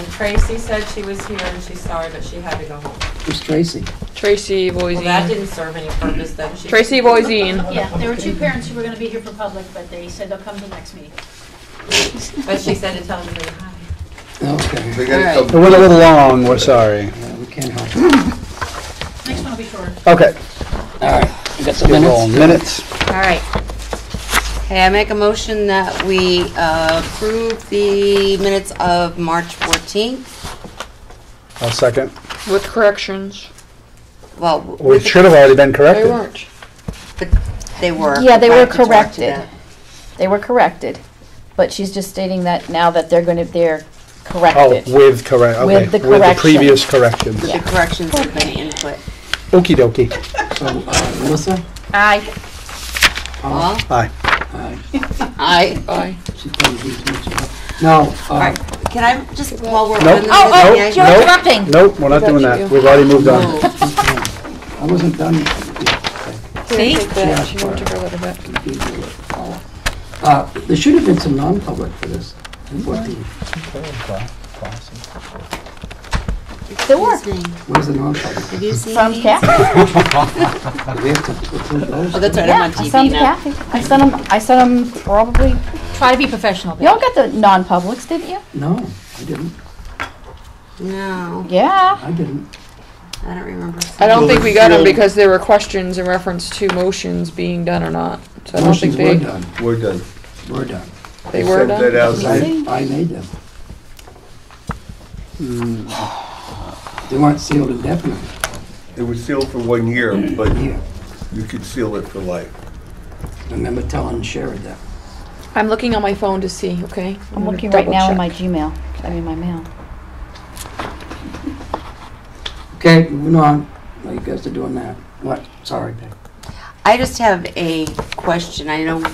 And Tracy said she was here and she's sorry, but she had to go home. Who's Tracy? Tracy Voisine. Well, that didn't serve any purpose then. Tracy Voisine. Yeah, there were two parents who were going to be here for public, but they said they'll come to the next meeting. But she said to tell everybody hi. Okay. They gotta All right. come- It went a little long, we're sorry. Yeah, we can't help it. Next one will be short. Okay. All right, we got some Get rolling. minutes. All right. Okay, I make a motion that we approve the minutes of March 14th. I'll second. With corrections. Well, Well, it should have already been They corrected. weren't. but they were. Yeah, they were Back to talk to corrected. that. They were corrected, but she's just stating that now that they're Oh, corrected. with correct, okay. With the With the correction. previous corrections. With the corrections have been input. Okey dokey. So, Melissa? Aye. Paul? Aye. Aye. Bye. She probably did too much. No, All right, can I just, while we're on Nope. the Oh, minutes, you're may I- interrupting. Nope, we're not got doing you. that. We've already moved on. Move. I wasn't done yet. See? Take that. She won't take her letter back. There should have been some non-public for this. 14. There were. Excuse me. Where's the non-public? Have you seen From these? Kathy. Do we have to approve those? Oh, that's right, Yeah, I'm on I TV sent them to now. Kathy. I sent them probably, Try to be professional. you all got the non-publics, didn't you? No, I didn't. No, Yeah. I didn't. I don't remember. I don't Well, think we it's got them still- because there were questions in reference to motions being done or not. So I don't Motions think were they, done. We're done. We're done. they were Sent that done. out. See? I made them. They weren't sealed indefinitely. It was sealed for 1 year, but Yeah. you could seal it for life. I remember telling Sherrod that. I'm looking on my phone to see, okay? I'm gonna looking right double now in check. my Gmail, my mail. Okay, moving on. Well, you guys are doing that. What? Sorry, Peg. I just have a question. I know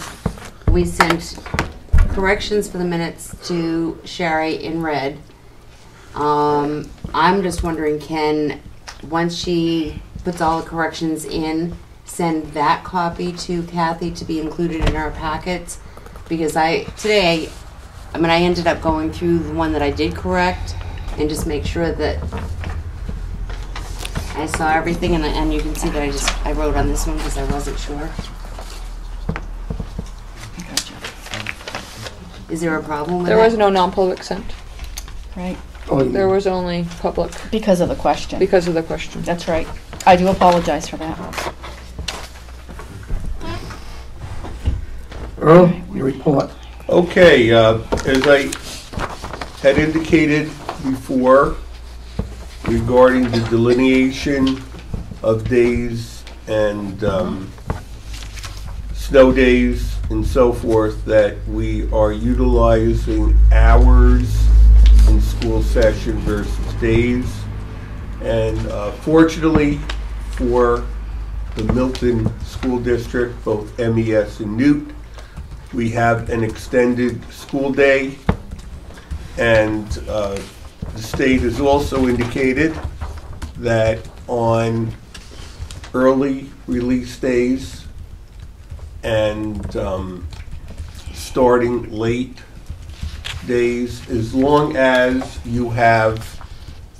we sent corrections for the minutes to Sherry in red. I'm just wondering, once she puts all the corrections in, send that copy to Kathy to be included in our packets? Because today, I ended up going through the one that I did correct and just make sure that I saw everything, and you can see that I wrote on this one because I wasn't sure. Is there a problem with There that? was no non-public sent. Right, Oh, There was only public because of the question. because of the question. That's right. I do apologize for that. Earl, your report. Okay, as I had indicated before regarding the delineation of days and snow days and so forth, that we are utilizing hours in school session versus days. And fortunately for the Milton School District, both MES and Newt, we have an extended school day, and the state has also indicated that on early release days and starting late days, as long as you have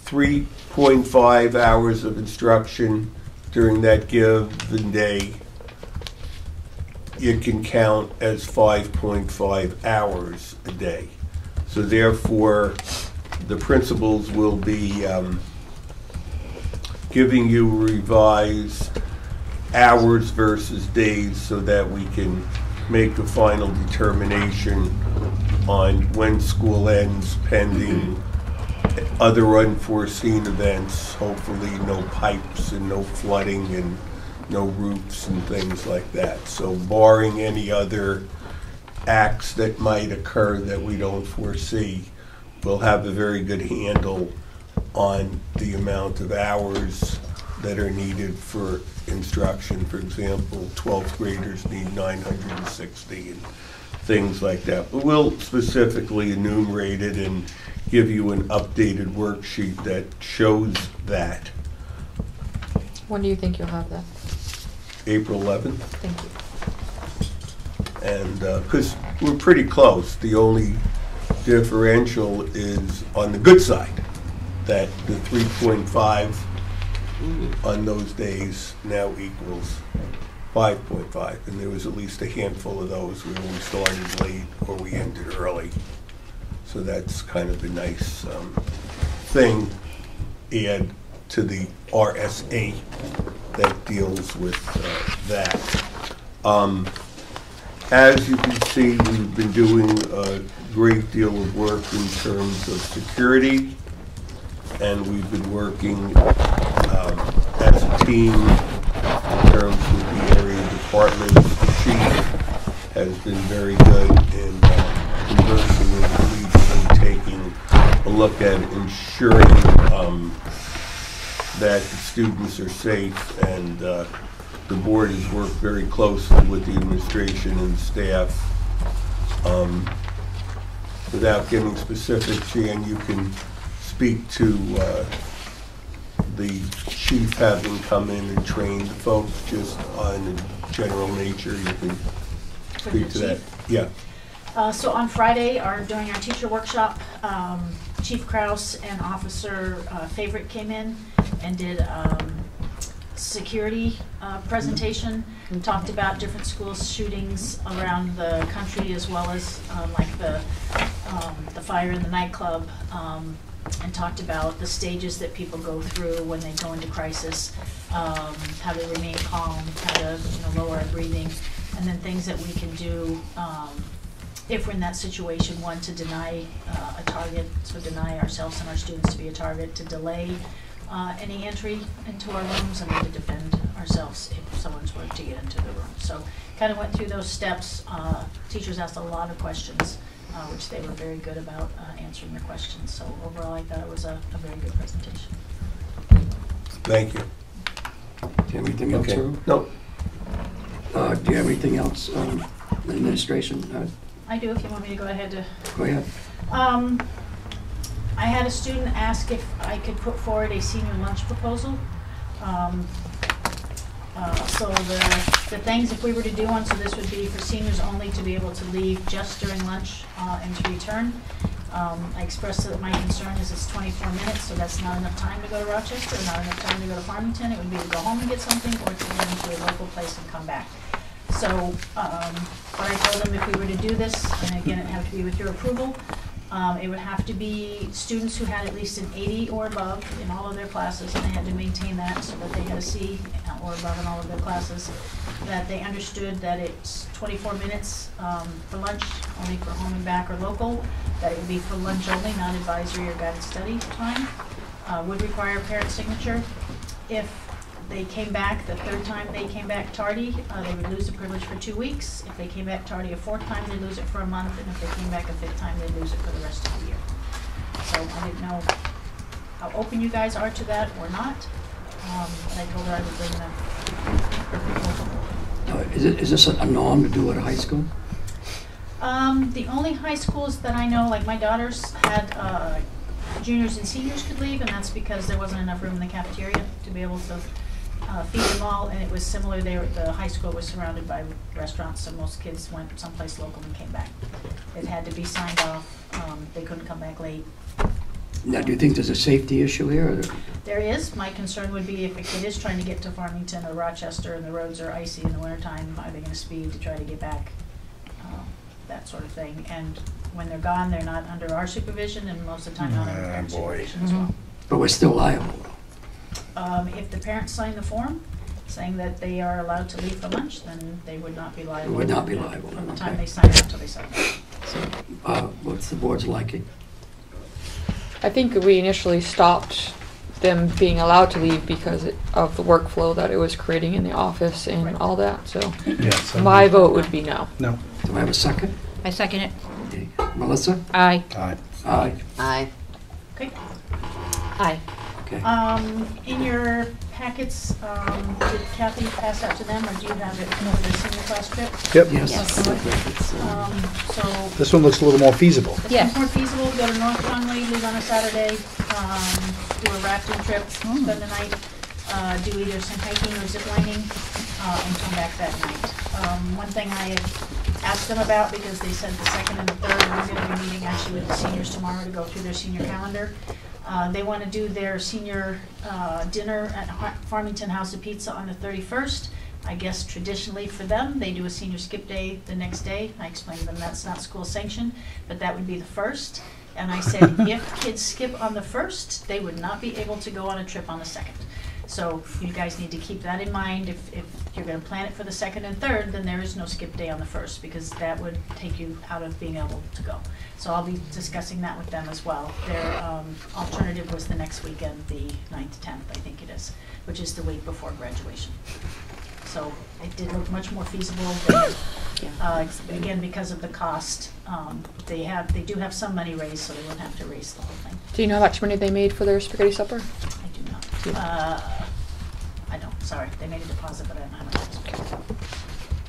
3.5 hours of instruction during that given day, it can count as 5.5 hours a day. So therefore, the principals will be giving you revised hours versus days so that we can make a final determination on when school ends, pending other unforeseen events, hopefully no pipes and no flooding and no roofs and things like that. So barring any other acts that might occur that we don't foresee, we'll have a very good handle on the amount of hours that are needed for instruction. For example, 12th graders need 960 and things like that. But we'll specifically enumerate it and give you an updated worksheet that shows that. When do you think you'll have that? April 11th. Thank you. And because we're pretty close, the only differential is on the good side, that the 3.5 on those days now equals 5.5, and there was at least a handful of those where we started late or we ended early. So that's kind of a nice thing, add to the RSA that deals with that. As you can see, we've been doing a great deal of work in terms of security, and we've been working as a team in terms of the area departments. The chief has been very good in conversing with police and taking a look at ensuring that the students are safe, and the board has worked very closely with the administration and staff. Without getting specific, Jan, you can speak to the chief having come in and trained folks just on a general nature. You can speak to that. Yeah. So on Friday, during our teacher workshop, Chief Kraus and Officer Favorite came in and did security presentation, and talked about different school shootings around the country, as well as like the fire in the nightclub, and talked about the stages that people go through when they go into crisis, how to remain calm, how to lower our breathing, and then things that we can do if we're in that situation. One, to deny a target, so deny ourselves and our students to be a target, to delay any entry into our rooms, and then to defend ourselves if someone's were to get into the room. So kind of went through those steps. Teachers asked a lot of questions, which they were very good about answering the questions. So overall, I thought it was a very good presentation. Thank you. Do you have anything else, Okay. Earl? No. Do you have anything else, administration? I do, if you want me to go ahead to. Go ahead. I had a student ask if I could put forward a senior lunch proposal. So the things, if we were to do one, so this would be for seniors only to be able to leave just during lunch and to return. I expressed that my concern is it's 24 minutes, so that's not enough time to go to Rochester, not enough time to go to Farmington. It would be to go home and get something, or to go into a local place and come back. So what I told them, if we were to do this, and again, it'd have to be with your approval, it would have to be students who had at least an 80 or above in all of their classes, and they had to maintain that so that they had a C or above in all of their classes, that they understood that it's 24 minutes for lunch, only for home and back or local, that it would be for lunch only, not advisory or guided study time, would require a parent signature. If they came back, the third time they came back tardy, they would lose the privilege for 2 weeks. If they came back tardy a fourth time, they'd lose it for a month, and if they came back a fifth time, they'd lose it for the rest of the year. So I didn't know how open you guys are to that or not, but I told her I would bring them. Is this a norm to do at a high school? The only high schools that I know, like my daughters had juniors and seniors could leave, and that's because there wasn't enough room in the cafeteria to be able to feed them all, and it was similar. The high school was surrounded by restaurants, so most kids went someplace local and came back. It had to be signed off. They couldn't come back late. Now, do you think there's a safety issue here? Or? There is. My concern would be if a kid is trying to get to Farmington or Rochester and the roads are icy in the wintertime, are they going to speed to try to get back? That sort of thing. And when they're gone, they're not under our supervision, and most of the time not under parent supervision as well. But we're still liable. If the parents sign the form saying that they are allowed to leave for lunch, then they would not be liable. Would not be liable, From the okay. time they sign up until they sign up. What's the board's liking? I think we initially stopped them being allowed to leave because of the workflow that it was creating in the office and Right. all that, so Yes. my vote would be no. No. Do I have a second? I second it. Okay. Melissa? Aye. Aye. Aye. Aye. Okay. Aye. Okay. In your packets, did Kathy pass out to them, or do you have it for the senior class trip? Yep. Yes. Yes. It's, So This one looks a little more feasible. it's Yes. more feasible, go to North Conway, leave on a Saturday, do a rafting trip, spend the night, do either some hiking or zip lining, and come back that night. One thing I had ask them about, because they said the second and the third, we're gonna be meeting actually with the seniors tomorrow to go through their senior calendar. They wanna do their senior dinner at Farmington House of Pizza on the 31st. I guess traditionally for them, they do a senior skip day the next day. I explained to them that's not school sanctioned, but that would be the first. And I said, if kids skip on the first, they would not be able to go on a trip on the second. So you guys need to keep that in mind. If you're gonna plan it for the second and third, then there is no skip day on the first, because that would take you out of being able to go. So I'll be discussing that with them as well. Their alternative was the next weekend, the 9th, 10th, I think it is, which is the week before graduation. So it did look much more feasible than, again, because of the cost. They do have some money raised, so they wouldn't have to raise the whole thing. Do you know how much money they made for their spaghetti supper? I do not. I don't, sorry. They made a deposit, but I don't have it.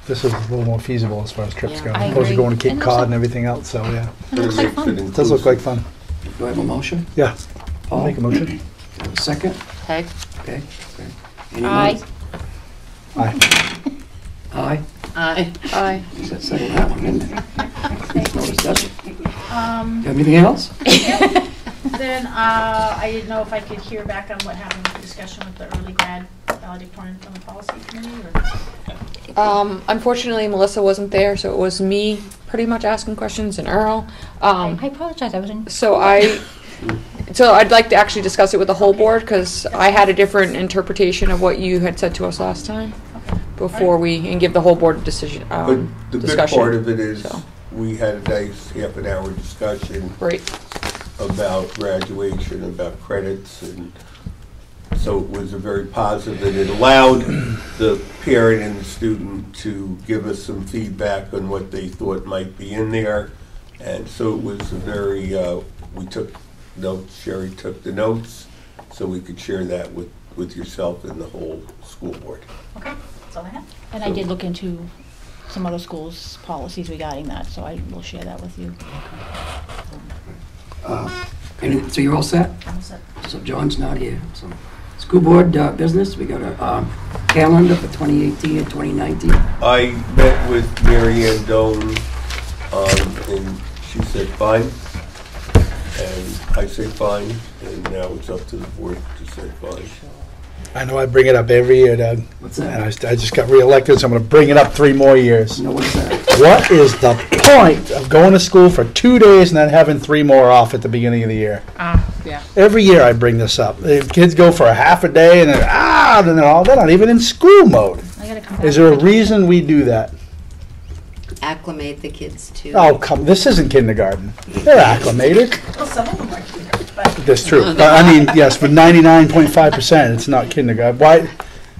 This is a little more feasible as far as trips Yeah. go. I Opposed to agree. going to Cape And Cod also- and everything else, so yeah. It looks like fun. It does look like fun. Do I have a motion? Yeah. I'll Paul? make a motion. Do I have a second? Okay. Okay. Any Aye. more? Aye. Aye. Aye. Aye. You said second that one, didn't it? No discussion. You have anything else? Then I didn't know if I could hear back on what happened with the discussion with the early grad valedictorian from the policy committee, or? Unfortunately, Melissa wasn't there, so it was me pretty much asking questions and Earl. I apologize, I was in. So I'd like to actually discuss it with the whole board, because I had a different interpretation of what you had said to us last time before and give the whole board a decision, But the big discussion. part of it is, So. we had a nice half an hour discussion Right. about graduation, about credits, and so it was a very positive, and it allowed the parent and the student to give us some feedback on what they thought might be in there. And so it was a very, we took notes, Sherry took the notes, so we could share that with yourself and the whole school board. Okay, that's all I have. And I did look into some other schools' policies regarding that, so I will share that with you. So you're all set? All set. So John's not here, so. School board business, we got a calendar for 2018 and 2019. I met with Mary Ann Doan, and she said fine, and I say fine, and now it's up to the board to say fine. I know I bring it up every year, Doug. What's And that? I just got reelected, so I'm going to bring it up 3 more years. No, what's that? What is the point of going to school for 2 days and then having 3 more off at the beginning of the year? Yeah. Every year I bring this up. The kids go for a half a day and then they're not even in school mode. I gotta come back. Is there a reason we do that? Acclimate the kids to. Oh, come, this isn't kindergarten. They're acclimated. Well, some of them are here, but That's true. I mean, yes, but 99.5%, it's not kindergarten. Why?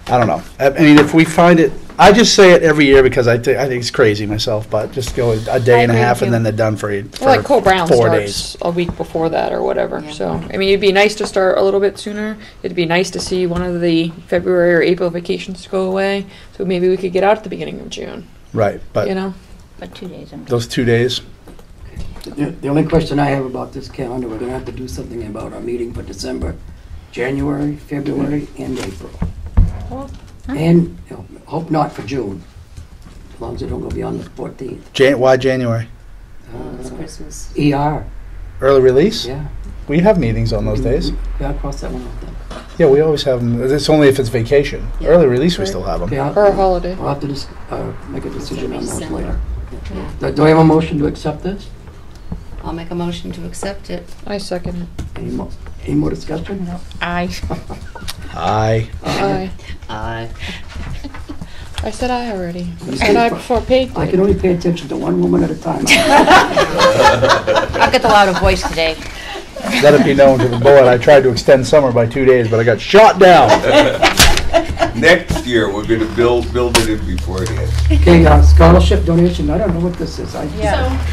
I don't know. I mean, if we find it, I just say it every year because I think it's crazy myself, but just go a day and a agree half with and you. then they're done for Well, like Cole Brown 4 starts days. a week before that or whatever. Yeah. So, I mean, it'd be nice to start a little bit sooner. It'd be nice to see one of the February or April vacations go away. So maybe we could get out at the beginning of June, Right, but you know? But 2 days. those 2 days, The only question I have about this calendar, we're gonna have to do something about our meeting for December, January, February, and April. And, hope not for June, as long as it don't go beyond the 14th. why January? It's Christmas. ER, Early release? yeah. We have meetings on those days. Yeah, I'll cross that one off then. Yeah, we always have them. It's only if it's vacation. Yeah. Early release, we still have them. Okay, Or a holiday. I'll have to make a decision on those December. later. Yeah. Do I have a motion to accept this? I'll make a motion to accept it. I second it. Any more discussion? No. I. Aye. Aye. Aye. I said aye already. I said aye before Paige I did. can only pay attention to one woman at a time. I'll get the louder voice today. Let it be known to the board, I tried to extend summer by 2 days, but I got shot down. Next year, we're gonna build it in beforehand. Okay, scholarship donation, I don't know what this is. So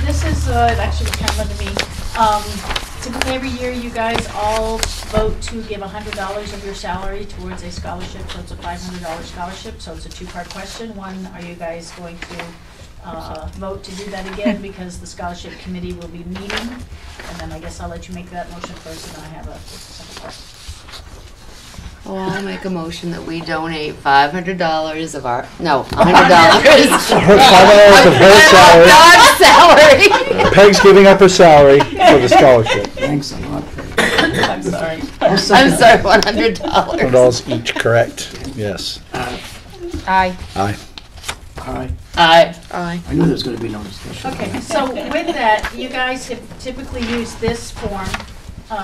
this is, it actually was kind of under me. Typically every year you guys all vote to give $100 of your salary towards a scholarship, so it's a $500 scholarship, so it's a 2-part question. One, are you guys going to vote to do that again because the scholarship committee will be meeting? And then I guess I'll let you make that motion first and then I have a second part. Oh, I'll make a motion that we donate $500 of our, no, $100. Her $5 of her salary. Dog's salary. Peg's giving up her salary for the scholarship. Thanks a lot. I'm sorry. I'm sorry, $100. $100 each, correct? Yes. Aye. Aye. Aye. Aye. Aye. I knew there was gonna be no discussion. Okay, so with that, you guys have typically used this form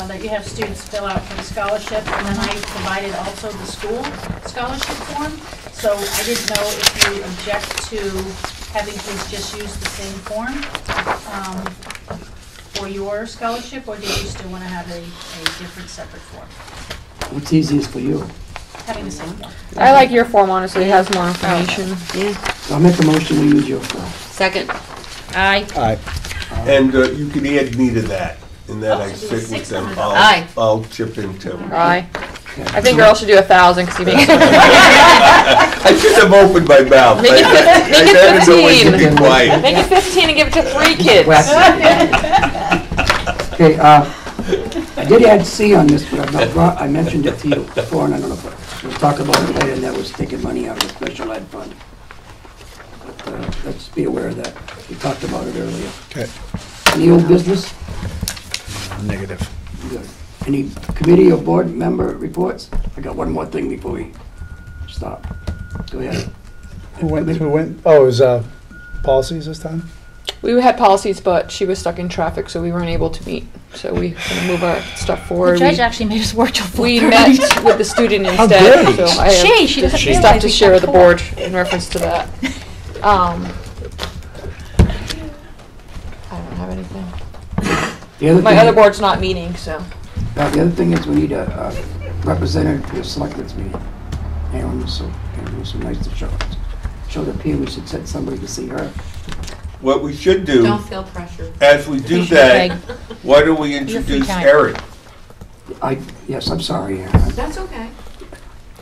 that you have students fill out for the scholarship, and then I provided also the school scholarship form. So I didn't know if you object to having kids just use the same form for your scholarship, or did you still want to have a different separate form? What's easiest for you? Having the same form. I like your form, honestly, it has more information. Yeah. So I'll make a motion, we use your form. Second. Aye. Aye. And you can add me to that, and then Oh, I so do sit with them. $600. Aye. I'll chip in too. Aye. I think girls should do 1,000 because you make I should have opened my mouth. Make it I better know when to 15. be quiet. Make it 15 and give it to 3 kids. Okay, I did add C on this, but I've not brought, I mentioned it to you before, and I don't know if we'll talk about it later, and that was taking money out of the special ed fund. But let's be aware of that. We talked about it earlier. Okay. Any old business? Negative. Good. Any committee or board member reports? I got one more thing before we stop. Go ahead. Who went? Oh, it was policies this time? We had policies, but she was stuck in traffic, so we weren't able to meet. So we gonna move our stuff The forward. judge actually made us work till 4:30. We met with the student How instead, dare so you. I have She doesn't just realize stuff to we share with the got board in reference to that. I don't have anything. The other My thing- other board's not meeting, so. The other thing is we need a representative to the selectmen's meeting. Aaron was so nice to show the peer, we should send somebody to see her. What we should do, Don't feel pressure. as we do Appreciate that, it, why don't we free introduce time. Erin? Yes, I'm sorry, Aaron. That's okay.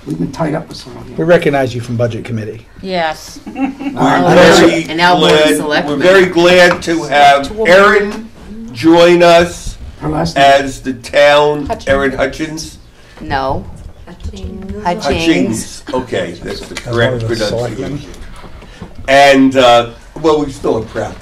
We've been tied up with someone We here. recognize you from Budget Committee. Yes. We're And very now Board of glad, Selectmen. we're very glad to have Erin join us Her last name, as the town, Hutchins. Erin Hutchins? No. Hutchins. Hutchins. Okay, that's the As correct one of the selectmen. pronunciation. And, well, we still are proud.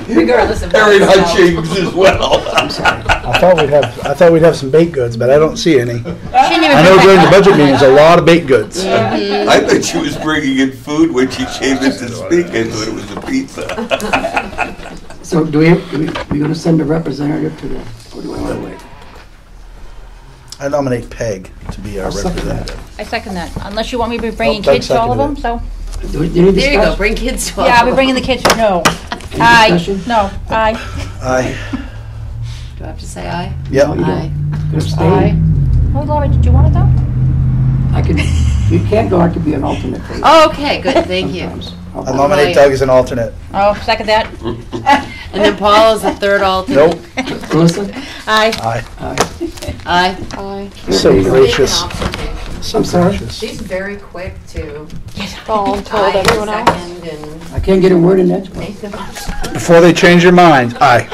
Regardless of. Erin that, so- Hutchins as well. I thought we'd have some baked goods, but I don't see any. She didn't even I know during the budget meetings, a lot of baked goods. I thought she was bringing in food when she came in to speak. I thought it was a pizza. so we gonna send a representative to the, or do I wanna wait? I nominate Peg to be our I'll second that. representative. I second that, unless you want me to be bringing Doug kids to all of them, seconded so. Any There you go, discussion? bring kids to all Yeah, I'll be of them. bringing the kids, no. Any Aye, discussion? no, aye. Aye. Do I have to say aye? Yep. No, you Aye. don't. Could abstain. Aye. Oh, Laura, did you want it though? I could, if you can't go, I could be an alternate for you. Oh, okay, good, thank you. sometimes. How I about- nominate Doug as an alternate. Oh, second that. And then Paul is the third alternate. Nope. Melissa? Aye. Aye. Aye. Aye. Aye. So There you go. gracious. I'm sorry. She's very quick to Voluntold everyone else. second and I can't get a word in edgewise. make the motion. Before they change their mind, aye.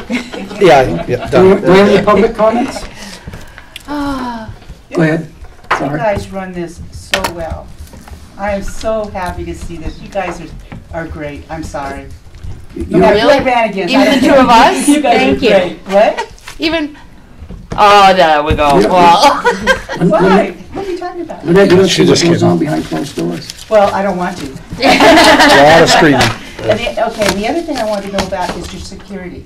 Yeah, yeah, Do we done. have any public comments? Go ahead. You Sorry. guys run this so well. I am so happy to see this. You guys are great. I'm sorry. You- No matter who I Really? ran against. Even I the don't two of care. us? You guys Thank are you. great. What? Even, oh, there we go. Yeah. Well, Why? What are you talking about? Lynette, you don't She see what just goes kidding. on behind closed doors. Well, I don't want to. A lot of screaming. Okay, the other thing I wanted to know about is your security.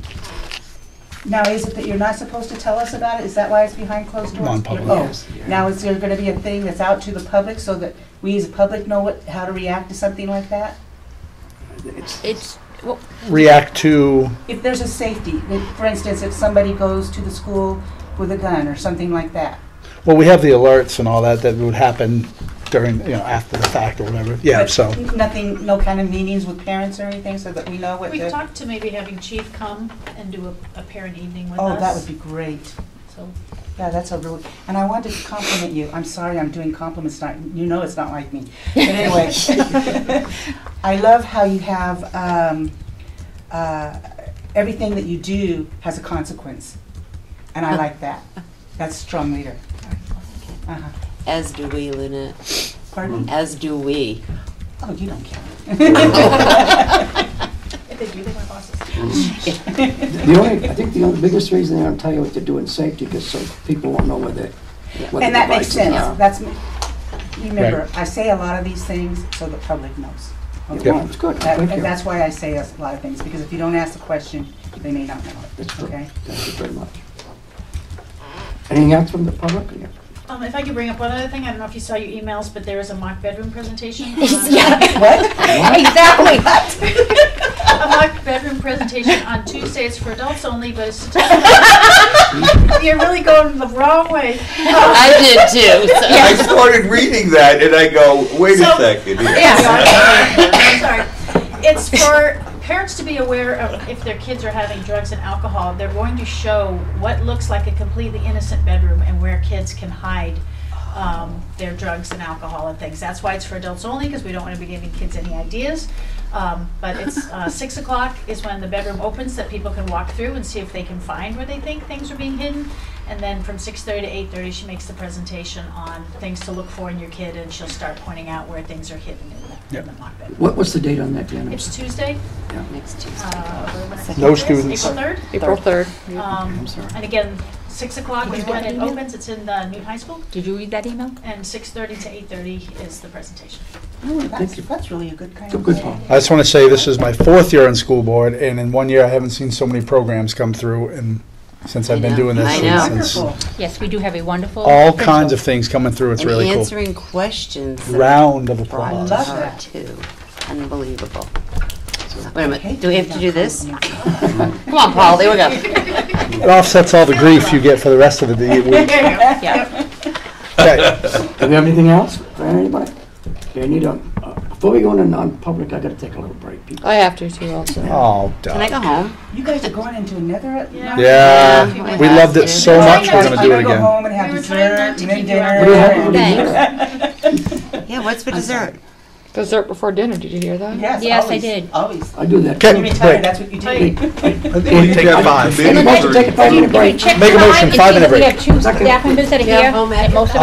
Now, is it that you're not supposed to tell us about it? Is that why it's behind closed doors? Non-public. Oh, Yes, yeah. now is there gonna be a thing that's out to the public so that we as a public know how to react to something like that? It's, well, React to, If there's a safety, for instance, if somebody goes to the school with a gun or something like that. well, we have the alerts and all that would happen during, after the fact or whatever. Yeah, But so. Nothing, no kind of meetings with parents or anything so that we know what We've the... talked to maybe having Chief come and do a parent evening with us. Oh, that would be great. So, Yeah, that's a really, and I wanted to compliment you. I'm sorry I'm doing compliments tonight. You know it's not like me. But anyway, I love how you have, everything that you do has a consequence. And I like that. That's a strong leader. Uh-huh. As do we, Lynette. Pardon? As do we. Oh, you don't care. If they do, they want bosses. I think the only biggest reason they don't tell you what to do in safety, because so people won't know what the And that makes devices sense. are. That's, remember, I say a lot of these things so the public knows. Okay? Well, it's good. That- Thank And you. that's why I say a lot of things, because if you don't ask the question, they may not know it. That's true. Okay? Thank you very much. Anything else from the public? Yeah. If I could bring up one other thing, I don't know if you saw your emails, but there is a mock bedroom presentation. Yeah. What? Exactly. A mock bedroom presentation on Tuesday. It's for adults only, but it's you're really going the wrong way. I did too. So. I started reading that and I go, wait a So- second here. I'm sorry. It's for parents to be aware of if their kids are having drugs and alcohol. They're going to show what looks like a completely innocent bedroom and where kids can hide their drugs and alcohol and things. That's why it's for adults only, because we don't want to be giving kids any ideas. But it's 6 o'clock is when the bedroom opens, that people can walk through and see if they can find where they think things are being hidden. And then from 6:30 to 8:30, she makes the presentation on things to look for in your kid, and she'll start pointing out where things are hidden in the mock bedroom. What's the date on that, Janet? It's Tuesday. Next Tuesday. No students. April 3rd. April 3rd. I'm sorry. And again, 6 o'clock is when it opens. It's in the Newton High School. Did you read that email? And 6:30 to 8:30 is the presentation. That's really a good kind It's a of good thing. one. I just want to say this is my 4th year on school board, and in 1 year I haven't seen so many programs come through, and since I've been know. doing this, I know. since Wonderful. Yes, we do have a wonderful. all principal. kinds of things coming through. It's And really cool. answering questions. that Round of are brought applause. to Love her that. too. Unbelievable. Wait a I minute. hate Do we have to that do this? compliment. Come on, Paul. There we go. It offsets all the grief you get for the rest of the week. Yeah. Okay. Do we have anything else for anybody? Okay, I need before we go into non-public, I gotta take a little break, people. I have to too also. Oh, Can I Doug. go home? You guys are going into another. Yeah. Yeah, Yeah, we loved it so Yeah. much. We're gonna do it I'm gonna go again. home and have We were trying not dessert to and then keep you out dinner. What do you have for dessert? Yeah, what's for dessert? Dessert before dinner. Did you hear that? Yes, Yes, I always, did. Always. I do that. Okay. When you retire, that's what you do. Hey, We'll take a 5. Make a motion to take a 5-minute break. Check Make a the motion, time and see 5-minute that break. We have 2 staff members that are Yeah, here, home and most of